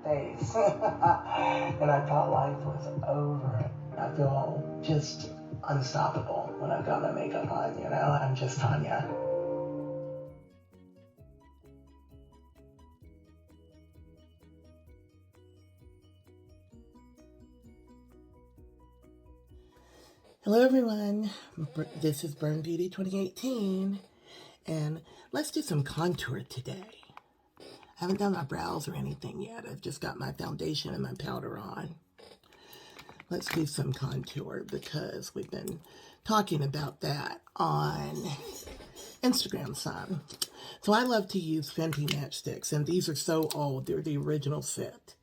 face. And I thought life was over. I feel just unstoppable when I've got my makeup on, you know? I'm just Tanya. Hello everyone, this is Burn Beauty 2018, and let's do some contour today. I haven't done my brows or anything yet. I've just got my foundation and my powder on. Let's do some contour because we've been talking about that on Instagram some. So I love to use Fenty Match Stix, and these are so old. They're the original set.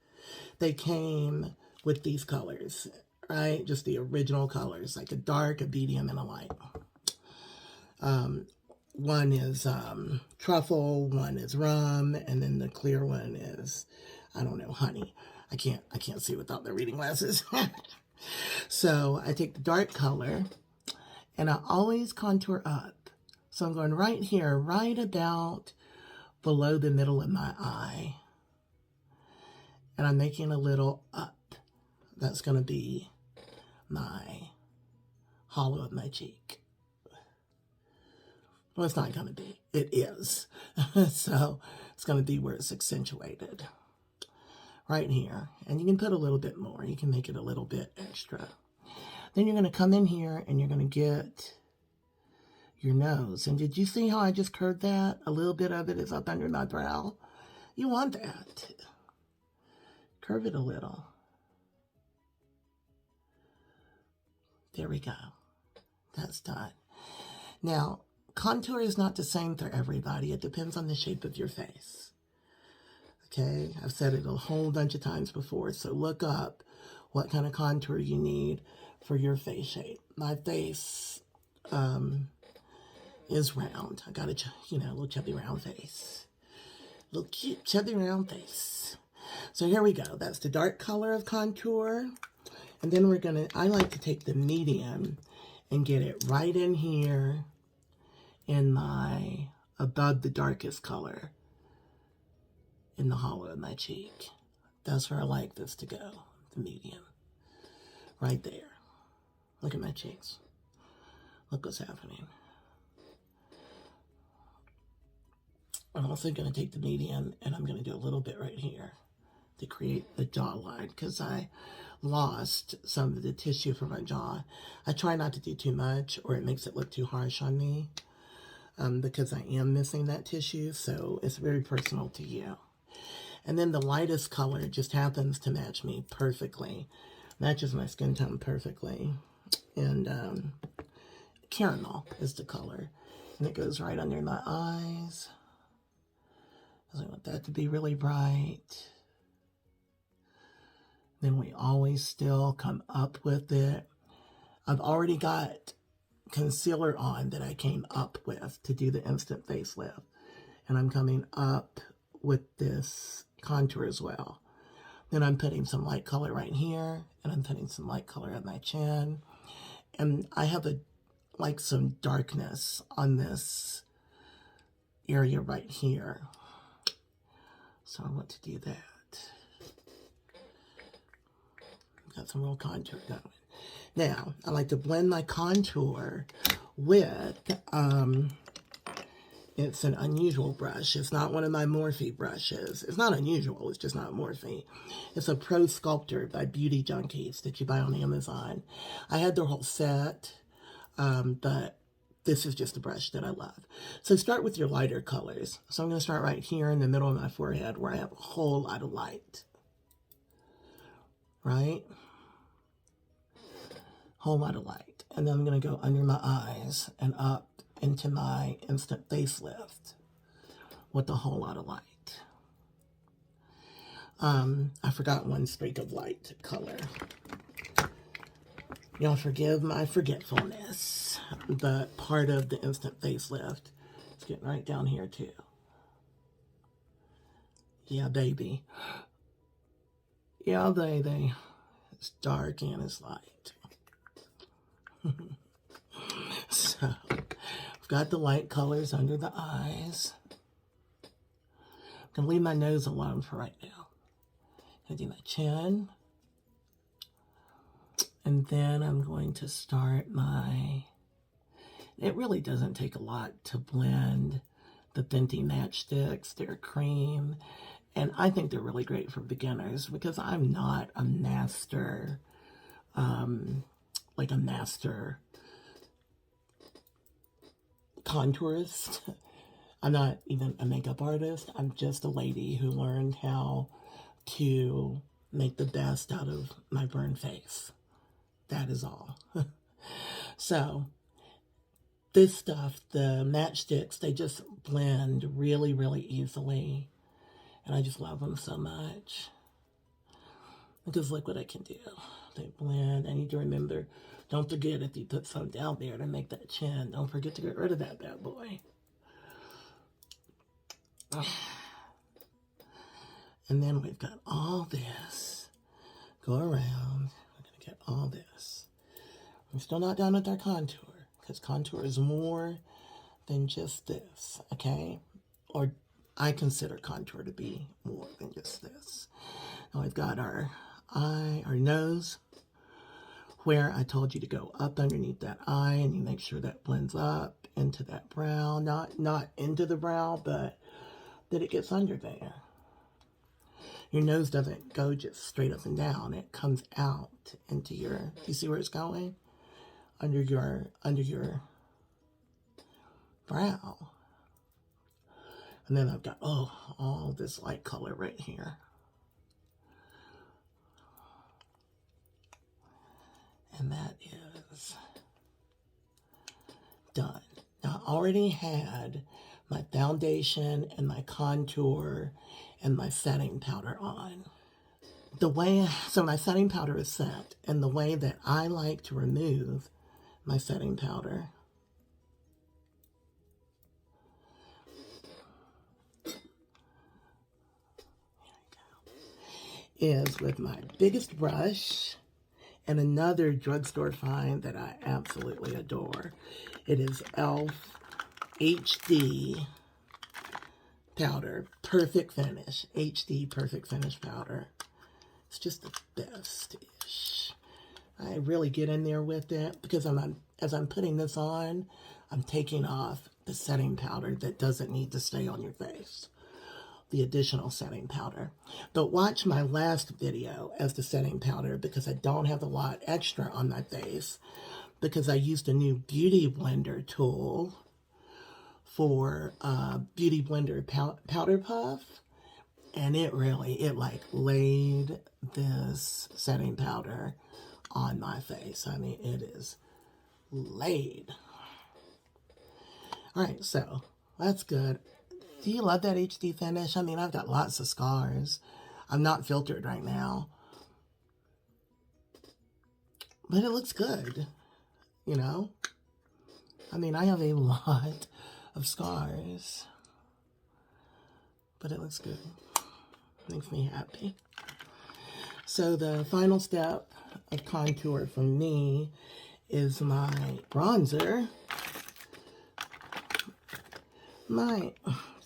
They came with these colors. Right? Just the original colors, like a dark, a medium, and a light. One is truffle, one is rum, and then the clear one is, I don't know, honey. I can't see without the reading glasses. So I take the dark color, and I always contour up. So I'm going right here, right about below the middle of my eye. And I'm making a little up. That's going to be my hollow of my cheek. Well, it's not going to be. It is. So it's going to be where it's accentuated. Right here. And you can put a little bit more. You can make it a little bit extra. Then you're going to come in here and you're going to get your nose. And did you see how I just curved that? A little bit of it is up under my brow. You want that. Curve it a little. There we go. That's done. Now, contour is not the same for everybody. It depends on the shape of your face. Okay? I've said it a whole bunch of times before, so look up what kind of contour you need for your face shape. My face is round. I got a, little chubby round face. Little cute chubby round face. So here we go. That's the dark color of contour. And then we're going to, I like to take the medium and get it right in here in my, above the darkest color in the hollow of my cheek. That's where I like this to go, the medium. Right there. Look at my cheeks. Look what's happening. I'm also going to take the medium and I'm going to do a little bit right here to create the jawline because I lost some of the tissue from my jaw. I try not to do too much or it makes it look too harsh on me because I am missing that tissue, so it's very personal to you. And then the lightest color just happens to match me perfectly. Matches my skin tone perfectly. And caramel is the color. And it goes right under my eyes. Because I want that to be really bright. Then we always still come up with it. I've already got concealer on that I came up with to do the instant facelift. And I'm coming up with this contour as well. Then I'm putting some light color right here. And I'm putting some light color on my chin. And I have some darkness on this area right here. So I want to do that. Got some real contour going. Now, I like to blend my contour with, it's an unusual brush. It's not one of my Morphe brushes. It's not unusual, it's just not Morphe. It's a Pro Sculptor by Beauty Junkies that you buy on Amazon. I had their whole set, but this is just a brush that I love. So start with your lighter colors. So I'm going to start right here in the middle of my forehead where I have a whole lot of light. Right? Whole lot of light. And then I'm going to go under my eyes and up into my instant facelift with a whole lot of light. I forgot one streak of light color. Y'all forgive my forgetfulness, but part of the instant facelift is getting right down here too. Yeah, baby. Yeah, baby. It's dark and it's light. So, I've got the light colors under the eyes. I'm going to leave my nose alone for right now I do my chin. And then I'm going to start my... It really doesn't take a lot to blend the Fenty Match Stix. They're cream. And I think they're really great for beginners because I'm not a master, like a master contourist. I'm not even a makeup artist. I'm just a lady who learned how to make the best out of my burned face. That is all. So, this stuff, the Match Stix, they just blend really, really easily. And I just love them so much. Because look what I can do. They blend. I need to remember, don't forget if you put some down there to make that chin, don't forget to get rid of that bad boy. And then we've got all this. Go around. We're going to get all this. We're still not done with our contour. Because contour is more than just this. Okay? Or I consider contour to be more than just this. Now we've got our eye, our nose, where I told you to go up underneath that eye, and you make sure that blends up into that brow. Not into the brow, but that it gets under there. Your nose doesn't go just straight up and down. It comes out into your, you see where it's going? Under your brow. And then I've got, all this light color right here. And that is done. Now, I already had my foundation and my contour and my setting powder on. So my setting powder is set, and the way that I like to remove my setting powder is with my biggest brush and another drugstore find that I absolutely adore. It is e.l.f. HD powder, perfect finish, HD perfect finish powder. It's just the best-ish. I really get in there with it because as I'm putting this on, I'm taking off the setting powder that doesn't need to stay on your face. The additional setting powder. But watch my last video as the setting powder because I don't have a lot extra on my face because I used a new Beauty Blender tool for Beauty Blender Powder Puff, and it like laid this setting powder on my face. I mean, it is laid. All right, so that's good. Do you love that HD finish? I mean, I've got lots of scars. I'm not filtered right now. But it looks good, you know? I mean, I have a lot of scars. But it looks good. Makes me happy. So the final step of contour for me is my bronzer. My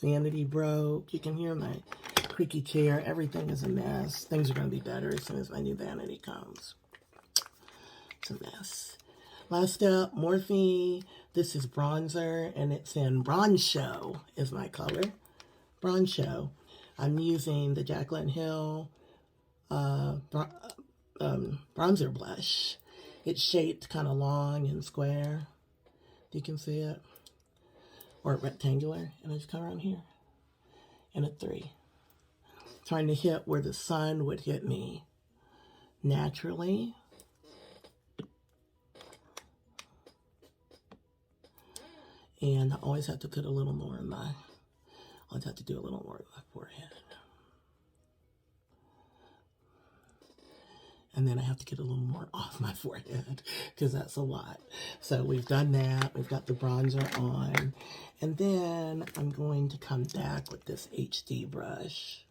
vanity broke. You can hear my creaky chair. Everything is a mess. Things are going to be better as soon as my new vanity comes. It's a mess. Last step, Morphe. This is bronzer, and it's in Bronze Show is my color. Bronze Show. I'm using the Jaclyn Hill bronzer blush. It's shaped kind of long and square. You can see it. Or rectangular. And I just come around here. And a 3. Trying to hit where the sun would hit me naturally. And I always have to put a little more in my, I always have to do a little more in my forehead. And then I have to get a little more off my forehead because that's a lot. So we've done that. We've got the bronzer on. And then I'm going to come back with this HD brush.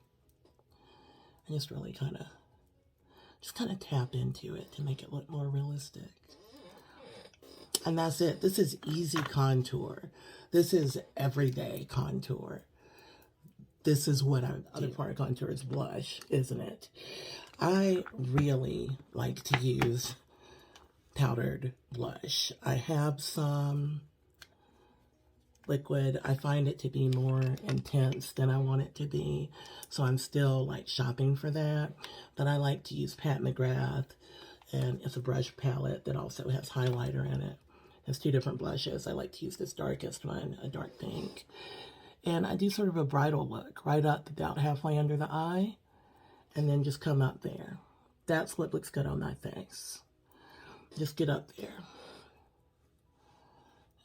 And just really kind of tap into it to make it look more realistic. And that's it. This is easy contour. This is everyday contour. this is what other part of contour is blush, isn't it? I really like to use powdered blush. I have some liquid. I find it to be more intense than I want it to be, so I'm still like shopping for that. But I like to use Pat McGrath, and it's a brush palette that also has highlighter in it. There's two different blushes. I like to use this darkest one, a dark pink. And I do sort of a bridal look, right up about halfway under the eye, and then just come up there. That's what looks good on my face. Just get up there.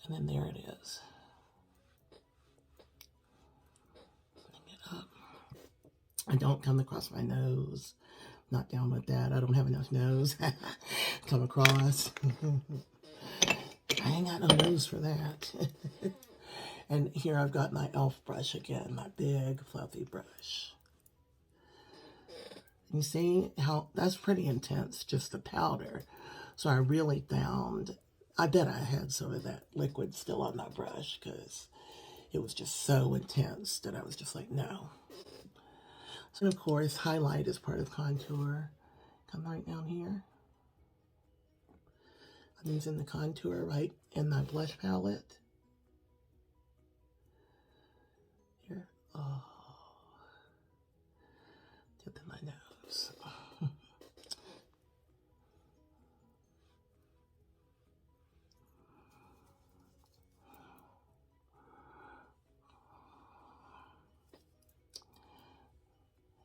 And then there it is. Get up. I don't come across my nose. Not down with that. I don't have enough nose. Come across. I ain't got no nose for that. And here I've got my e.l.f. brush again, my big fluffy brush. You see how that's pretty intense, just the powder. So I really found, I bet I had some of that liquid still on my brush because it was just so intense that I was just like, no. So of course, highlight is part of contour. Come right down here. I'm using the contour right in my blush palette. Here. Oh. Tip in my nose.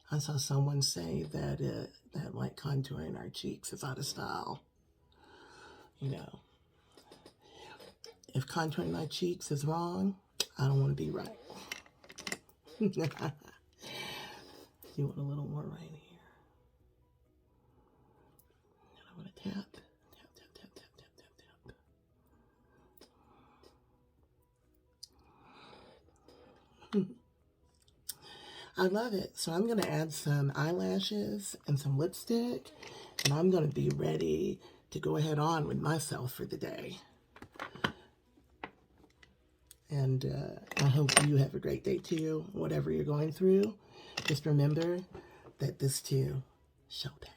I saw someone say that that like contouring our cheeks is out of style. You know, if contouring my cheeks is wrong, I don't want to be right. You want a little more right here. And I'm going to tap, tap, tap, tap, tap, tap, tap, tap. I love it. So I'm going to add some eyelashes and some lipstick, and I'm going to be ready to go ahead on with myself for the day. And I hope you have a great day too, whatever you're going through. Just remember that this too shall pass.